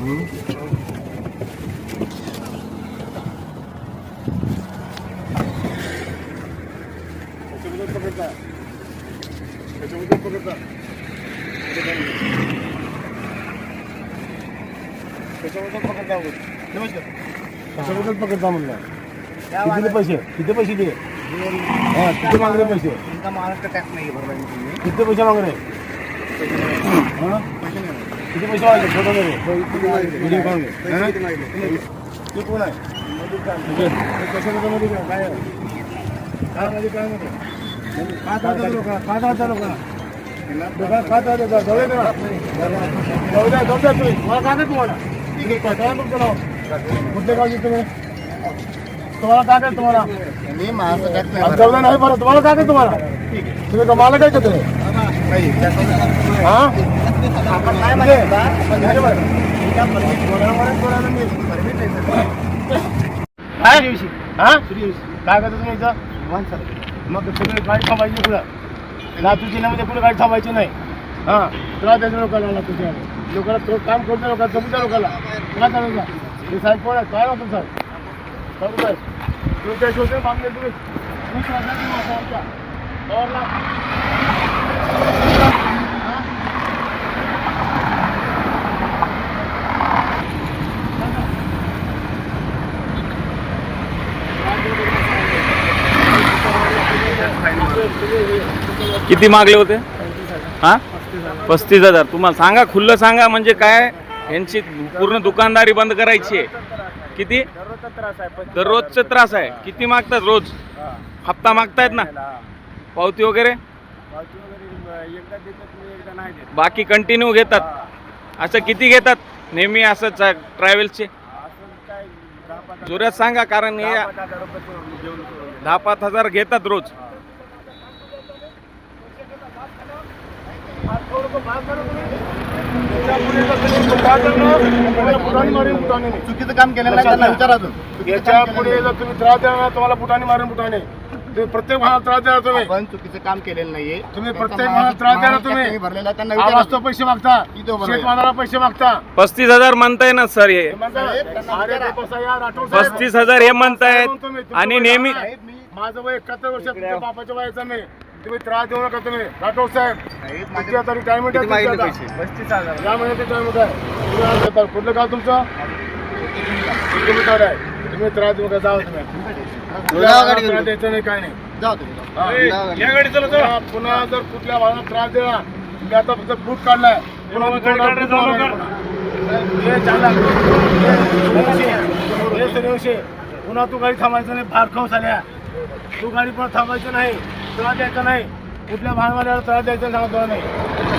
कशाबद्दल पकडता म्हणलं? किती पैसे दिले? हा, किती मागले पैसे? महाराष्ट्र टॅक्स नाही भरला किती पैसे मागले? किती पैसे मागले? फोटो मध्ये ते कोण आहे? कशाबद्दल मध्ये काय आहे? काय मध्ये काय मध्ये? काय चालतं लोक? काय चालतं लोक? काय चालतं? जाऊया तुम्ही. मला काय तुम्हाला? तुमचं नाव कुठले गावचे तुम्ही? तुम्हाला काय काय तुम्हाला? मी महाराष्ट्र टॅक्स जाऊ नाही बरं तुम्हाला काय काय तुम्हाला? तुम्ही कमाला काय करतो? हा आपण काय काय करतो तुम्ही इथं? मग सगळी गाडी थांबायची पुढं लातूर जिल्ह्यामध्ये कुठे गाडी थांबायची नाही. हां तुला त्याच्या लोकांना लातूरच्या लोकांना तो काम करतो लोकांना जमच्या लोकांना तुला चालू का? हे साहेब कोण आहे? काय होतं साहेब? साहेब साहेब तुम्ही त्या शोधून मागले तुम्ही किती मागले होते? हा 35,000. तुम्हाला सांगा, खुल्लं सांगा, म्हणजे काय यांची पूर्ण दुकानदारी बंद करायची आहे. किती? दररोजचा त्रास आहे. किती मागतात रोज? हप्ता मागतायत ना? पावती वगैरे बाकी कंटिन्यू घेतात. असं किती घेतात नेहमी असंच ट्रॅव्हल्सचे? जोरात सांगा, कारण हे 10-5 हजार घेतात रोज. चुकीचं काम केलेलं नाही त्यांना विचारा. याच्या पुढे जर तुम्ही त्रास देणार तुम्हाला बुटाने मारून बुटाने तुम्ही प्रत्येक भागात त्रास देणार. तुम्ही आपण चुकीचं काम केलेलं नाहीये. तुम्ही प्रत्येक भागात त्रास देणार. तुम्ही भरलेला त्यांना वास्तव पैसे मागता, शेतमालाला पैसे मागता. 35,000 म्हणताय ना सर? हे 35,000 हे म्हणतायत आणि नेहमी माझं वय 71 वर्ष तुमच्या बापाच्या वयाचं नाही. तुम्ही त्रास देऊ नका. तुम्ही राठोड साहेब तुमची आता रिटायरमेंट आहे. 35,000 या महिन्याची रिटायरमेंट आहे. तुम्ही कुठलं गाव तुमचं? आहे. तुम्ही त्रास देऊ नका. जाऊ तुम्ही त्रास द्यायचं नाही, काय नाही. पुन्हा जर कुठल्या भागाला त्रास दिला मी आता फक्त बूट काढलाय पुन्हा पुन्हा तू गाडी थांबायचं नाही. फार खाऊ झाल्या तू गाडी पण थांबायचं नाही. त्रास द्यायचा नाही. कुठल्या भागाला त्रास द्यायचा सांगतो नाही.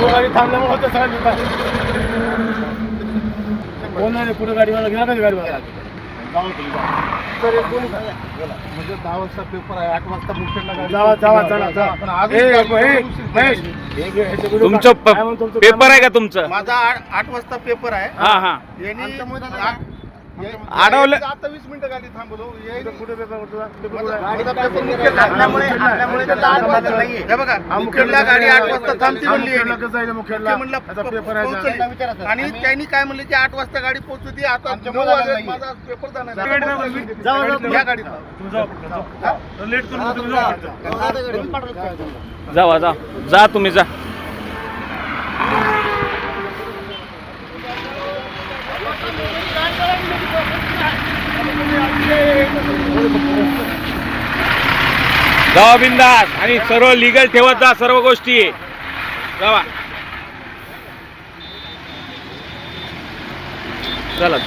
तू गाडी थांबल्यामुळे होतं सगळं बोलणार कुठे गाडीवाला घ्या कधी गाडीवाला म्हणजे 10 वाजता पेपर आहे, 8 वाजता मुख्यला तुमचं पेपर आहे का तुमचं? माझा 8 वाजता पेपर आहे. हा हा अडवलं. आता 20 मिनिटं गाडी थांबवतो. कुठे पेपर मुख्यला गाडी 8 वाजता थांबती म्हणली आणि त्यांनी काय म्हणले की 8 वाजता गाडी पोहोचली. आता 9 वाजता माझा पेपर जाणार. जावा जा तुम्ही जा. जावा बिंदास आणि सर्व लीगल ठेवत जा सर्व गोष्टी. जावा चला.